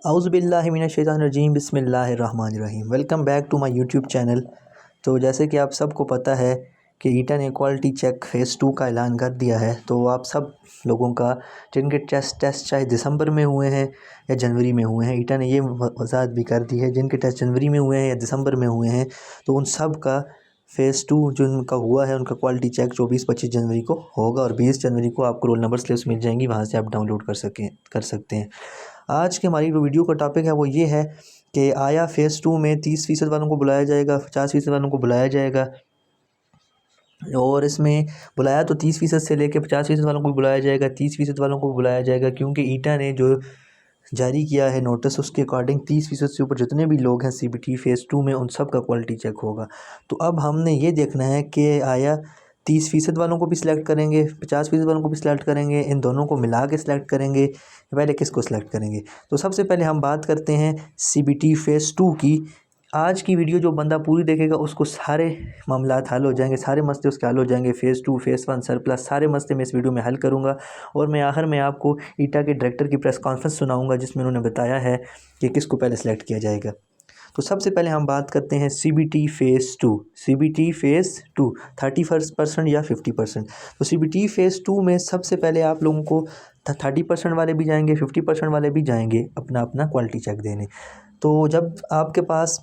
औज़ुबिल्लाहिमिनश्शैतानिर्रजीम बिस्मिल्लाहिर्रहमानिर्रहीम। Welcome back to my YouTube channel. तो जैसे कि आप सबको पता है कि ईटा ने क्वालिटी चेक फ़ेज़ 2 का ऐलान कर दिया है। तो आप सब लोगों का जिनके टेस्ट चाहे दिसंबर में हुए हैं या जनवरी में हुए हैं, ईटा ने ये वज़ाहत भी कर दी है जिनके टेस्ट जनवरी में हुए हैं या दिसंबर में हुए हैं तो उन सब का फ़ेज़ 2 जो उनका हुआ है उनका क्वालिटी चेक 24-25 जनवरी को होगा और 20 जनवरी को आपको रोल नंबर स्लिप्स मिल जाएंगी, वहाँ से आप डाउनलोड कर सकते हैं। आज के हमारी जो वीडियो का टॉपिक है वो ये है कि आया फ़ेज़ 2 में 30% वालों को बुलाया जाएगा, 50% वालों को बुलाया जाएगा। और इसमें बुलाया तो 30% से लेकर 50% वालों को बुलाया जाएगा, 30% वालों को बुलाया जाएगा, क्योंकि ईटा ने जो जारी किया है नोटिस उसके अकॉर्डिंग 30% से ऊपर जितने भी लोग हैं CBT फ़ेज़ 2 में उन सब का क्वालिटी चेक होगा। तो अब हमने ये देखना है कि आया 30% वालों को भी सिलेक्ट करेंगे, 50% वालों को भी सिलेक्ट करेंगे, इन दोनों को मिला के सिलेक्ट करेंगे, पहले किसको सिलेक्ट करेंगे। तो सबसे पहले हम बात करते हैं CBT फ़ेज़ 2 की। आज की वीडियो जो बंदा पूरी देखेगा उसको सारे मामलात हल हो जाएंगे, सारे मसले उसके हल हो जाएंगे। फ़ेज़ 2 फ़ेज़ 1 सरप्लस सारे मसले मैं इस वीडियो में हल करूँगा। और मैं आखिर में आपको ईटा के डायरेक्टर की प्रेस कॉन्फ्रेंस सुनाऊँगा जिसमें उन्होंने बताया है कि किसको पहले सेलेक्ट किया जाएगा। तो सबसे पहले हम बात करते हैं CBT फ़ेज़ 2। CBT फ़ेज़ 2 31% या 50%। तो CBT फ़ेज़ 2 में सबसे पहले आप लोगों को 30% वाले भी जाएंगे, 50% वाले भी जाएंगे अपना अपना क्वालिटी चेक देने। तो जब आपके पास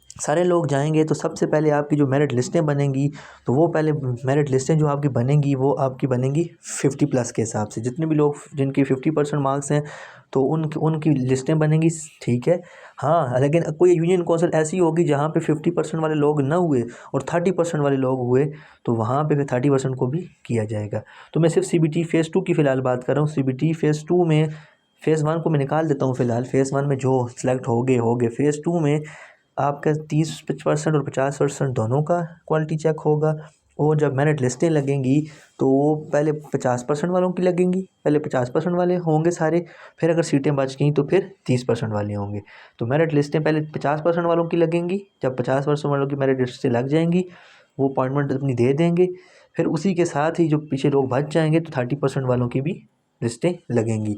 सारे लोग जाएंगे तो सबसे पहले आपकी जो मेरिट लिस्टें बनेंगी, तो वो पहले मेरिट लिस्टें जो आपकी बनेंगी वो आपकी बनेंगी 50+ के हिसाब से। जितने भी लोग जिनके 50% मार्क्स हैं तो उनकी लिस्टें बनेंगी, ठीक है। हाँ, लेकिन कोई यूनियन कौंसिल ऐसी होगी जहाँ पे 50% वाले लोग ना हुए और 30% वाले लोग हुए, तो वहाँ पे फिर 30% को भी किया जाएगा। तो मैं सिर्फ CBT फ़ेज़ 2 की फ़िलहाल बात कर रहा हूँ। CBT फ़ेज़ 2 में फ़ेज़ 1 को मैं निकाल देता हूँ फ़िलहाल। फ़ेज़ 1 में जो सिलेक्ट हो गए फ़ेज़ 2 में आपका 30% और 50% दोनों का क्वालिटी चेक होगा। और जब मेरिट लिस्टें लगेंगी तो वो पहले 50% वालों की लगेंगी, पहले 50% वाले होंगे सारे, फिर अगर सीटें बच गई तो फिर 30% वाले होंगे। तो मेरिट लिस्टें पहले 50% वालों की लगेंगी, जब 50% वालों की मेरिट लिस्टें लग जाएंगी वो अपॉइंटमेंट अपनी दे देंगे। फिर उसी के साथ ही जो पीछे लोग बच जाएंगे तो 30% वालों की भी लिस्टें लगेंगी।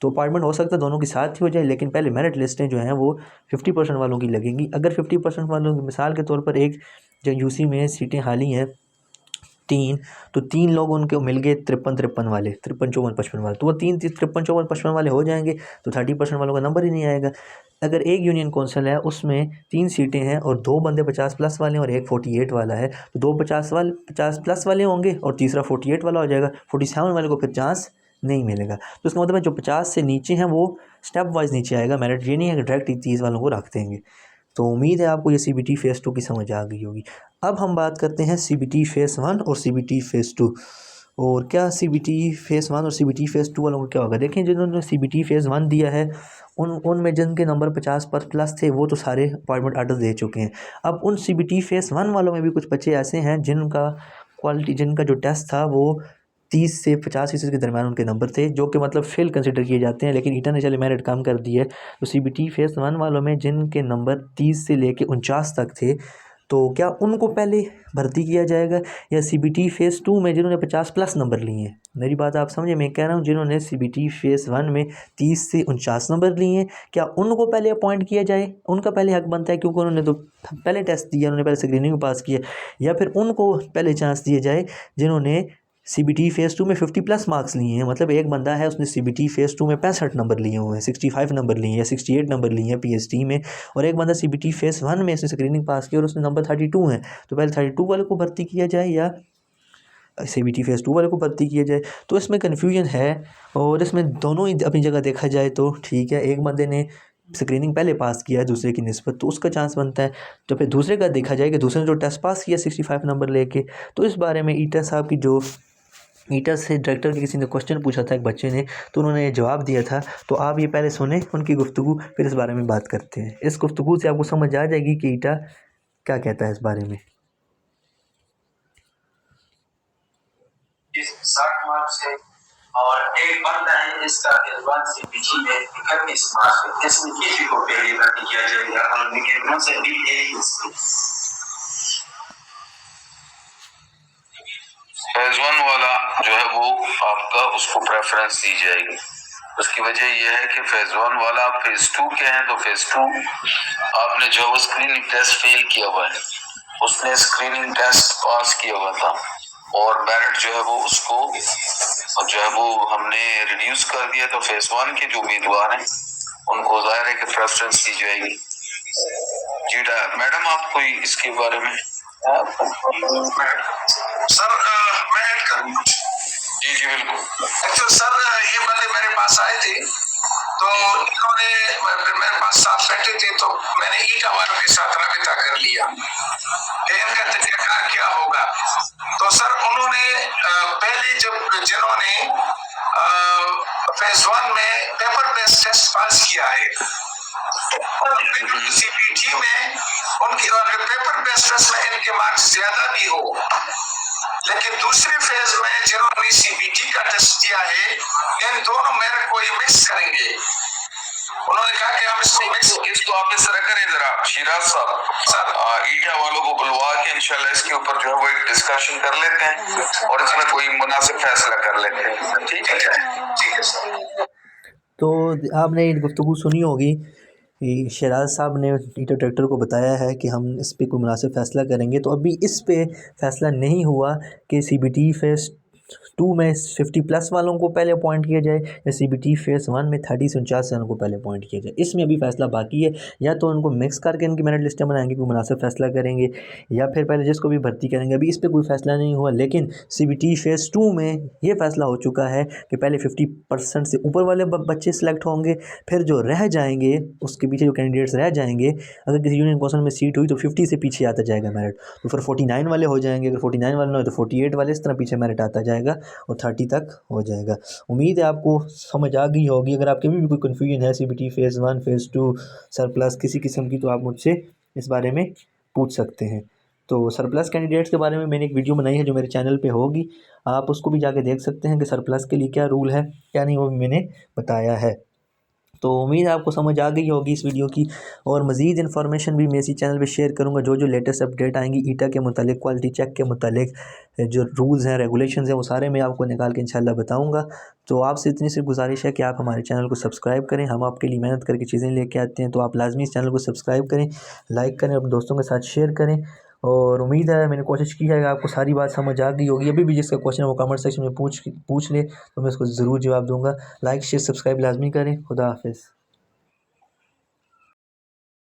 तो अपॉइंटमेंट हो सकता है दोनों के साथ ही हो जाए, लेकिन पहले मेरिट लिस्टें जो हैं वो 50% वालों की लगेंगी। अगर 50% वालों की, मिसाल के तौर पर एक जो UC में सीटें खाली हैं 3, तो 3 लोग उनके मिल गए 53 वाले, 53 54 55 वाले, तो वो 3 53 54 55 वाले हो जाएंगे, तो 30% वालों का नंबर ही नहीं आएगा। अगर एक यूनियन कौंसिल है उसमें 3 सीटें हैं और 2 बंदे 50+ वाले हैं और एक 48 वाला है, तो 2 50+ वाले होंगे और तीसरा 48 वाला हो जाएगा। 47 वाले को फिर चांस नहीं मिलेगा। तो इसका मतलब है जो 50 से नीचे हैं वो स्टेप वाइज नीचे आएगा मेरिट, ये नहीं है कि डायरेक्ट 30 वालों को रख देंगे। तो उम्मीद है आपको ये CBT फ़ेज़ 2 की समझ आ गई होगी। अब हम बात करते हैं CBT फ़ेज़ 1 और CBT फ़ेज़ 2। और क्या CBT फ़ेज़ 1 और CBT फ़ेज़ 2 वालों को क्या होगा। देखें, जिन्होंने CBT फ़ेज़ 1 दिया है उनमें जिनके नंबर 50+ थे वो तो सारे अपॉइंटमेंट आर्डर दे चुके हैं। अब उन CBT फ़ेज़ 1 वालों में भी कुछ बच्चे ऐसे हैं जिनका जो टेस्ट था वो 30 से 50% के दरमियान उनके नंबर थे, जो कि मतलब फेल कंसिडर किए जाते हैं, लेकिन ईटा ने चले मेरिट कम कर दी है। तो CBT फ़ेज़ 1 वालों में जिनके नंबर 30 से लेके 49 तक थे, तो क्या उनको पहले भर्ती किया जाएगा, या CBT फ़ेज़ 2 में जिन्होंने 50+ नंबर लिए हैं। मेरी बात आप समझे, मैं कह रहा हूँ जिन्होंने CBT फ़ेज़ 1 में 30 से 49 नंबर लिए हैं, क्या उनको पहले अपॉइंट किया जाए। उनका पहले हक बनता है क्योंकि उन्होंने तो पहले टेस्ट दिया, उन्होंने पहले स्क्रीनिंग पास किया। या फिर उनको पहले चांस दिए जाए जिन्होंने CBT फ़ेज़ 2 में 50+ मार्क्स लिए हैं। मतलब एक बंदा है उसने CBT फ़ेज़ 2 में 65 नंबर लिए हुए हैं, 65 नंबर लिए हैं या 68 नंबर लिए हैं PhD में, और एक बंदा CBT फ़ेज़ 1 में इसने स्क्रीनिंग पास की और उसने नंबर 32 हैं। तो पहले 32 वाले को भर्ती किया जाए या CBT फ़ेज़ 2 वाले को भर्ती किया जाए। तो इसमें कन्फ्यूजन है और इसमें दोनों ही अपनी जगह देखा जाए तो ठीक है। एक बंदे ने स्क्रीनिंग पहले पास किया है दूसरे की निस्बत, तो उसका चांस बनता है। तो फिर दूसरे का देखा जाए कि दूसरे ने जो टेस्ट पास किया 65 नंबर लेके। तो इस बारे में ईटा साहब की जो ईटा से डायरेक्टर के किसी ने क्वेश्चन पूछा था एक बच्चे ने, तो उन्होंने ये जवाब दिया था। तो आप ये पहले सुने उनकी गुफ्तगू, फिर इस बारे में बात करते हैं। इस गुफ्तगू से आपको समझ आ जाएगी कि ईटा क्या कहता है इस बारे में। 60 मार्क्स है और एक बंदा है जिसका इस CBT में 31 मार्क्स है, इसमें किसी को पहले भर्ती किया जाएगा और नियमों से भी फ़ेज़ 1 वाला जो है वो आपका उसको प्रेफरेंस दी जाएगी। उसकी वजह यह है कि फेज 1 वाला आप फेज 2 के हैं, तो फेज 2 आपने जो वो स्क्रीनिंग टेस्ट फेल किया हुआ है, उसने स्क्रीनिंग टेस्ट पास किया हुआ था और मेरिट जो है वो उसको जो है वो हमने रिड्यूस कर दिया। तो फेज 1 के जो उम्मीदवार हैं उनको जाहिर है कि प्रेफरेंस दी जाएगी। जी मैडम, आप कोई इसके बारे में सर मैं ऐड करूं कुछ? जी जी बिल्कुल। एक्चुअली सर ये बंदे मेरे पास आए थे, तो इन्होंने मेरे पास साथ बैठे थे, तो मैंने ईटा वालों के साथ राबिता कर लिया कि इनका तरीकाकार क्या होगा। तो सर उन्होंने पहले जब जिन्होंने फेज 1 में पेपर बेस्ड टेस्ट पास किया है, सीबीटी में उनकी पेपर बेस्ड टेस्ट में इनके मार्क्स ज्यादा भी हो, लेकिन दूसरे फेज में जिन्होंने सीबीटी का टेस्ट दिया है, इन दोनों मेरिट को ये मिक्स करेंगे। उन्होंने कहा कि हम इसको आप इस तरह करें, जरा शिराज साहब सर ईटा वालों को बुलवा के इंशाल्लाह इसके ऊपर जो है वो एक डिस्कशन कर लेते हैं और इसमें कोई मुनासिब फैसला कर लेते हैं। ठीक है सर। तो आपने ये गुफ्तगू सुनी होगी, शराज साहब ने ईटा ट्रैक्टर को बताया है कि हम इस पे कोई मुनासिब फ़ैसला करेंगे। तो अभी इस पे फ़ैसला नहीं हुआ कि सीबीटी फेज़ 2 में 50+ वालों को पहले अपॉइंट किया जाए या सीबीटी फेज़ 1 में 30 से 49 वालों को पहले अपॉइंट किया जाए। इसमें अभी फ़ैसला बाकी है, या तो उनको मिक्स करके इनकी मेरिट लिस्टें बनाएंगे, कोई मुनासिब फ़ैसला करेंगे, या फिर पहले जिसको भी भर्ती करेंगे। अभी इस पर कोई फ़ैसला नहीं हुआ, लेकिन सीबीटी फेज़ 2 में ये फ़ैसला हो चुका है कि पहले 50% से ऊपर वाले बच्चे सिलेक्ट होंगे, फिर जो रह जाएंगे उसके पीछे जो कैंडिडेट्स रह जाएंगे, अगर किसी यूनियन कौंसिल में सीट हुई तो 50 से पीछे आता जाएगा मेरिट, तो फिर 49 वाले हो जाएंगे। अगर 49 वाले ना हो तो 48 वाले, इस तरह पीछे मेरिट आता जाएगा और 30 तक हो जाएगा। उम्मीद है आपको समझ आ गई होगी। अगर आपके भी कोई कन्फ्यूजन है सीबीटी फेज़ 1 फेज़ 2 सरप्लस किसी किस्म की, तो आप मुझसे इस बारे में पूछ सकते हैं। तो सरप्लस कैंडिडेट्स के बारे में मैंने एक वीडियो बनाई है जो मेरे चैनल पे होगी, आप उसको भी जाके देख सकते हैं कि सरप्लस के लिए क्या रूल है क्या नहीं, वो भी मैंने बताया है। तो उम्मीद है आपको समझ आ गई होगी इस वीडियो की, और मज़ीद इन्फॉर्मेशन भी मैं इसी चैनल पे शेयर करूँगा। जो जो लेटेस्ट अपडेट आएंगी ईटा के मुतालिक, क्वालिटी चेक के मुतालिक, जो रूल्स हैं रेगुलेशंस हैं, वो सारे मैं आपको निकाल के इंशाल्लाह बताऊँगा। तो आपसे इतनी सी गुजारिश है कि आप हमारे चैनल को सब्सक्राइब करें। हम आपके लिए मेहनत करके चीज़ें लेके आते हैं, तो आप लाजमी इस चैनल को सब्सक्राइब करें, लाइक करें, अपने दोस्तों के साथ शेयर करें। और उम्मीद है मैंने कोशिश की है कि आपको सारी बात समझ आ गई होगी। अभी भी जिसका क्वेश्चन है वो कमेंट सेक्शन में पूछ ले, तो मैं उसको ज़रूर जवाब दूँगा। लाइक शेयर सब्सक्राइब लाजमी करें। खुदा हाफिज़।